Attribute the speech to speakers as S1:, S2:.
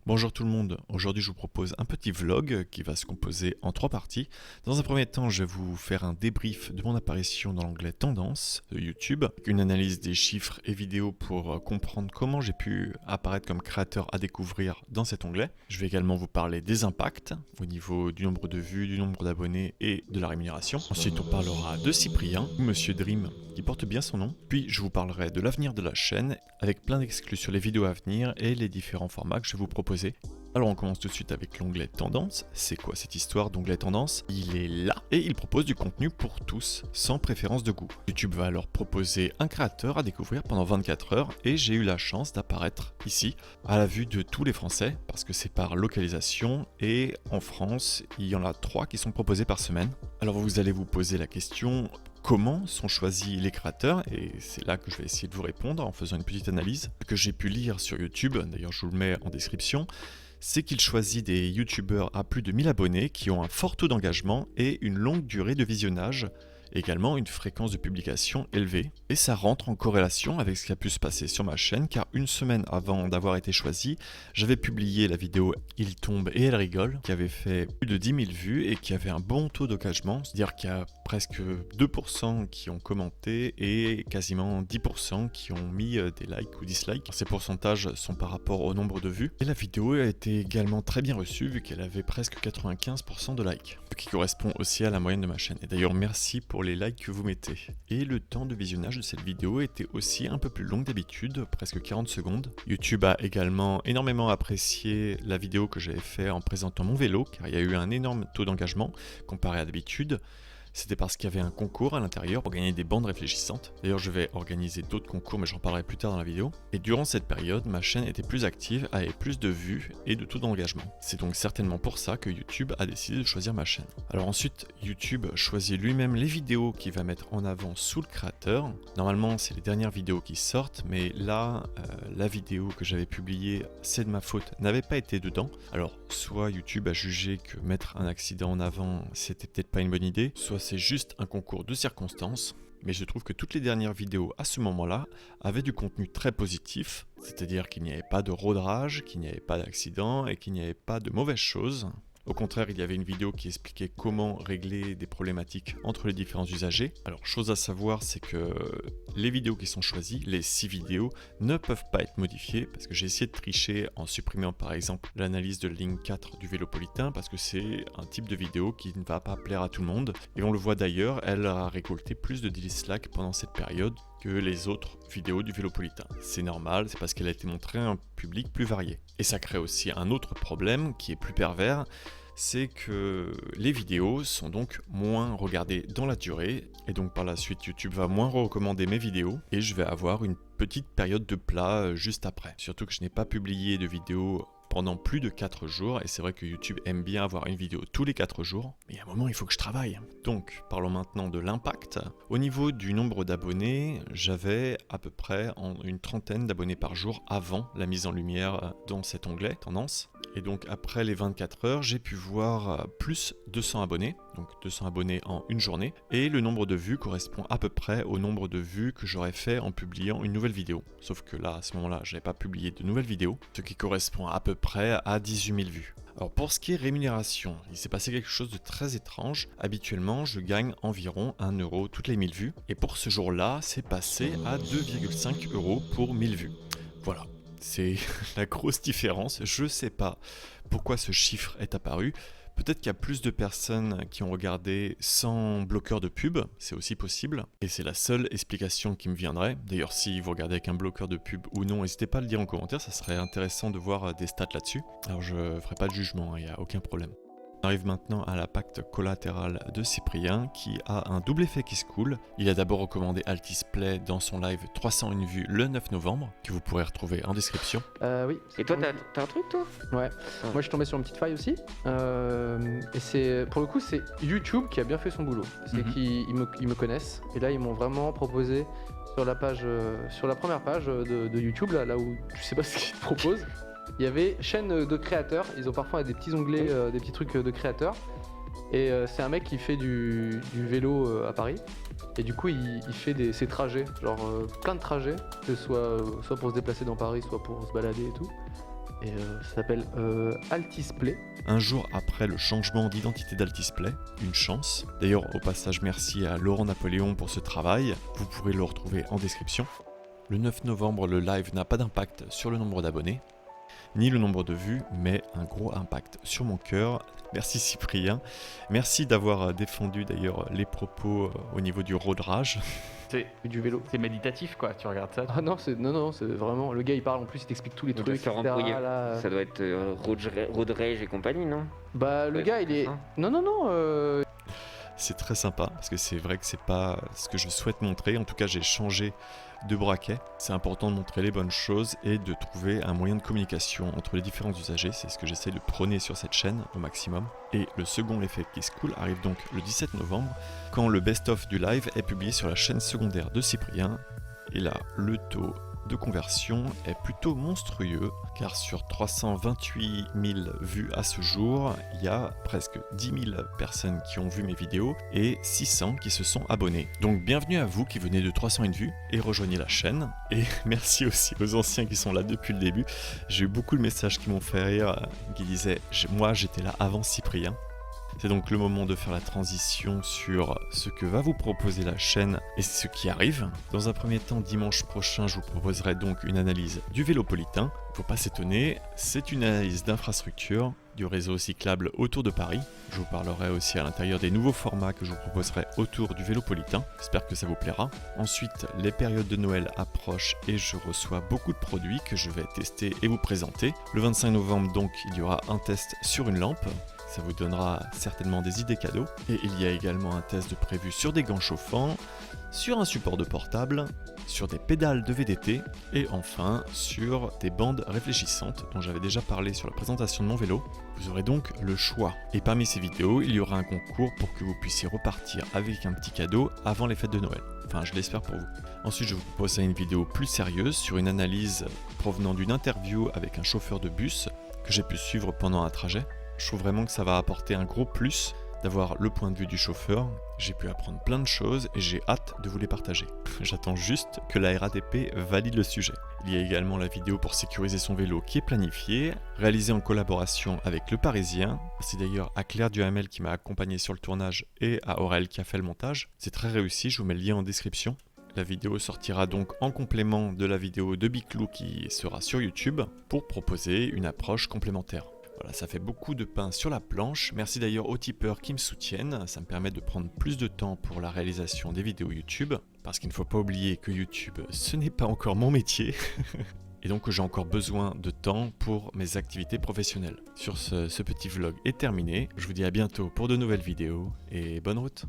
S1: Bonjour tout le monde, aujourd'hui je vous propose un petit vlog qui va se composer en 3 parties. Dans un premier temps, je vais vous faire un débrief de mon apparition dans l'onglet Tendance de YouTube, une analyse des chiffres et vidéos pour comprendre comment j'ai pu apparaître comme créateur à découvrir dans cet onglet. Je vais également vous parler des impacts au niveau du nombre de vues, du nombre d'abonnés et de la rémunération. Ensuite on parlera de Cyprien, Monsieur Dream, qui porte bien son nom. Puis je vous parlerai de l'avenir de la chaîne avec plein d'exclus sur les vidéos à venir et les différents formats que je vais vous proposer. Alors on commence tout de suite avec l'onglet Tendance. C'est quoi cette histoire d'onglet Tendance? Il est là et il propose du contenu pour tous, sans préférence de goût. YouTube va alors proposer un créateur à découvrir pendant 24 heures et j'ai eu la chance d'apparaître ici à la vue de tous les Français parce que c'est par localisation et en France il y en a 3 qui sont proposés par semaine. Alors vous allez vous poser la question: comment sont choisis les créateurs? Et c'est là que je vais essayer de vous répondre en faisant une petite analyse que j'ai pu lire sur YouTube, d'ailleurs je vous le mets en description. C'est qu'il choisit des youtubeurs à plus de 1000 abonnés qui ont un fort taux d'engagement et une longue durée de visionnage, également une fréquence de publication élevée. Et ça rentre en corrélation avec ce qui a pu se passer sur ma chaîne, car une semaine avant d'avoir été choisi, j'avais publié la vidéo Il tombe et elle rigole, qui avait fait plus de 10 000 vues et qui avait un bon taux d'engagement, c'est-à-dire qu'il y a presque 2% qui ont commenté et quasiment 10% qui ont mis des likes ou dislikes. Ces pourcentages sont par rapport au nombre de vues. Et la vidéo a été également très bien reçue vu qu'elle avait presque 95% de likes, ce qui correspond aussi à la moyenne de ma chaîne. Et d'ailleurs merci pour les likes que vous mettez. Et le temps de visionnage de cette vidéo était aussi un peu plus long que d'habitude, presque 40 secondes. YouTube a également énormément apprécié la vidéo que j'avais fait en présentant mon vélo, car il y a eu un énorme taux d'engagement comparé à d'habitude. C'était parce qu'il y avait un concours à l'intérieur pour gagner des bandes réfléchissantes. D'ailleurs, je vais organiser d'autres concours, mais j'en parlerai plus tard dans la vidéo. Et durant cette période, ma chaîne était plus active, avait plus de vues et de taux d'engagement. C'est donc certainement pour ça que YouTube a décidé de choisir ma chaîne. Alors ensuite, YouTube choisit lui-même les vidéos qu'il va mettre en avant sous le créateur. Normalement, c'est les dernières vidéos qui sortent, mais là, la vidéo que j'avais publiée, c'est de ma faute, n'avait pas été dedans. Alors, soit YouTube a jugé que mettre un accident en avant, c'était peut-être pas une bonne idée, soit c'est juste un concours de circonstances, mais je trouve que toutes les dernières vidéos à ce moment-là avaient du contenu très positif, c'est-à-dire qu'il n'y avait pas de rodrage, qu'il n'y avait pas d'accident et qu'il n'y avait pas de mauvaises choses. Au contraire, il y avait une vidéo qui expliquait comment régler des problématiques entre les différents usagers. Alors, chose à savoir, c'est que les vidéos qui sont choisies, les 6 vidéos, ne peuvent pas être modifiées parce que j'ai essayé de tricher en supprimant par exemple l'analyse de la ligne 4 du Vélopolitain parce que c'est un type de vidéo qui ne va pas plaire à tout le monde. Et on le voit d'ailleurs, elle a récolté plus de dislikes pendant cette période que les autres vidéos du Vélopolitain. C'est normal, c'est parce qu'elle a été montrée à un public plus varié. Et ça crée aussi un autre problème qui est plus pervers, c'est que les vidéos sont donc moins regardées dans la durée, et donc par la suite YouTube va moins recommander mes vidéos, et je vais avoir une petite période de plat juste après. Surtout que je n'ai pas publié de vidéo pendant plus de 4 jours, et c'est vrai que YouTube aime bien avoir une vidéo tous les 4 jours, mais à un moment il faut que je travaille. Donc parlons maintenant de l'impact. Au niveau du nombre d'abonnés, j'avais à peu près une trentaine d'abonnés par jour avant la mise en lumière dans cet onglet Tendance. Et donc après les 24 heures, j'ai pu voir plus 200 abonnés, donc 200 abonnés en une journée, et le nombre de vues correspond à peu près au nombre de vues que j'aurais fait en publiant une nouvelle vidéo. Sauf que là, à ce moment-là, je n'avais pas publié de nouvelles vidéos, ce qui correspond à peu près à 18 000 vues. Alors pour ce qui est rémunération, il s'est passé quelque chose de très étrange. Habituellement, je gagne environ 1 euro toutes les 1000 vues, et pour ce jour-là, c'est passé à 2,5 euros pour 1000 vues. Voilà. C'est la grosse différence. Je sais pas pourquoi ce chiffre est apparu. Peut-être qu'il y a plus de personnes qui ont regardé sans bloqueur de pub, c'est aussi possible. Et c'est la seule explication qui me viendrait. D'ailleurs, si vous regardez avec un bloqueur de pub ou non, n'hésitez pas à le dire en commentaire, ça serait intéressant de voir des stats là-dessus. Alors je ne ferai pas de jugement, il n'y a aucun problème. On arrive maintenant à l'impact collatéral de Cyprien qui a un double effet qui se coule. Il a d'abord recommandé Altisplay dans son live 301 vues le 9 novembre, que vous pourrez retrouver en description.
S2: Oui.
S3: Et toi, t'as un truc, toi?
S2: Ouais. Moi, je suis tombé sur une petite faille aussi. Et c'est, pour le coup, c'est YouTube qui a bien fait son boulot. C'est qu'ils me connaissent. Et là, ils m'ont vraiment proposé sur la page, sur la première page de YouTube, là où tu sais pas ce qu'ils te proposent. Il y avait chaîne de créateurs, ils ont parfois des petits onglets, des petits trucs de créateurs. Et c'est un mec qui fait du vélo à Paris. Et du coup, il fait ses trajets, genre plein de trajets, que ce soit pour se déplacer dans Paris, soit pour se balader et tout. et ça s'appelle Altisplay.
S1: Un jour après le changement d'identité d'Altisplay, une chance. D'ailleurs, au passage, merci à Laurent Napoléon pour ce travail. Vous pourrez le retrouver en description. Le 9 novembre, le live n'a pas d'impact sur le nombre d'abonnés, ni le nombre de vues, mais un gros impact sur mon cœur. Merci Cyprien. Merci d'avoir défendu d'ailleurs les propos au niveau du road rage.
S3: C'est
S2: Du vélo.
S3: c'est méditatif quoi, tu regardes ça.
S2: Ah non, c'est vraiment. Le gars il parle en plus, il t'explique tous les
S4: Donc,
S2: trucs,
S4: ça
S2: etc.
S4: rembrouille.
S2: Là.
S4: Ça doit être Road Rage et compagnie, non?
S2: Bah, le
S4: Ouais,
S2: gars il
S4: c'est
S2: est.
S4: ça.
S2: Non.
S1: C'est très sympa parce que c'est vrai que c'est pas ce que je souhaite montrer. En tout cas, j'ai changé de braquet. C'est important de montrer les bonnes choses et de trouver un moyen de communication entre les différents usagers. C'est ce que j'essaie de prôner sur cette chaîne au maximum. Et le second effet qui est cool arrive donc le 17 novembre quand le best-of du live est publié sur la chaîne secondaire de Cyprien. Et là, le taux de conversion est plutôt monstrueux car sur 328 000 vues à ce jour, il y a presque 10 000 personnes qui ont vu mes vidéos et 600 qui se sont abonnés. Donc bienvenue à vous qui venez de 301 vues et rejoignez la chaîne. Et merci aussi aux anciens qui sont là depuis le début. J'ai eu beaucoup de messages qui m'ont fait rire, qui disaient « Moi j'étais là avant Cyprien ». C'est donc le moment de faire la transition sur ce que va vous proposer la chaîne et ce qui arrive. Dans un premier temps, dimanche prochain, je vous proposerai donc une analyse du Vélopolitain. Faut pas s'étonner, c'est une analyse d'infrastructure du réseau cyclable autour de Paris. Je vous parlerai aussi à l'intérieur des nouveaux formats que je vous proposerai autour du Vélopolitain. J'espère que ça vous plaira. Ensuite, les périodes de Noël approchent et je reçois beaucoup de produits que je vais tester et vous présenter. Le 25 novembre, donc, il y aura un test sur une lampe. Ça vous donnera certainement des idées cadeaux. Et il y a également un test de prévu sur des gants chauffants, sur un support de portable, sur des pédales de VDT et enfin sur des bandes réfléchissantes dont j'avais déjà parlé sur la présentation de mon vélo. Vous aurez donc le choix. Et parmi ces vidéos, il y aura un concours pour que vous puissiez repartir avec un petit cadeau avant les fêtes de Noël. Enfin, je l'espère pour vous. Ensuite, je vous proposerai une vidéo plus sérieuse sur une analyse provenant d'une interview avec un chauffeur de bus que j'ai pu suivre pendant un trajet. Je trouve vraiment que ça va apporter un gros plus d'avoir le point de vue du chauffeur. J'ai pu apprendre plein de choses et j'ai hâte de vous les partager. J'attends juste que la RATP valide le sujet. Il y a également la vidéo pour sécuriser son vélo qui est planifiée, réalisée en collaboration avec Le Parisien. Merci d'ailleurs à Claire Duhamel qui m'a accompagné sur le tournage et à Aurel qui a fait le montage. C'est très réussi, je vous mets le lien en description. La vidéo sortira donc en complément de la vidéo de Biclou qui sera sur YouTube pour proposer une approche complémentaire. Voilà, ça fait beaucoup de pain sur la planche. Merci d'ailleurs aux tipeurs qui me soutiennent. Ça me permet de prendre plus de temps pour la réalisation des vidéos YouTube. Parce qu'il ne faut pas oublier que YouTube, ce n'est pas encore mon métier. Et donc j'ai encore besoin de temps pour mes activités professionnelles. Sur ce petit vlog est terminé. Je vous dis à bientôt pour de nouvelles vidéos et bonne route.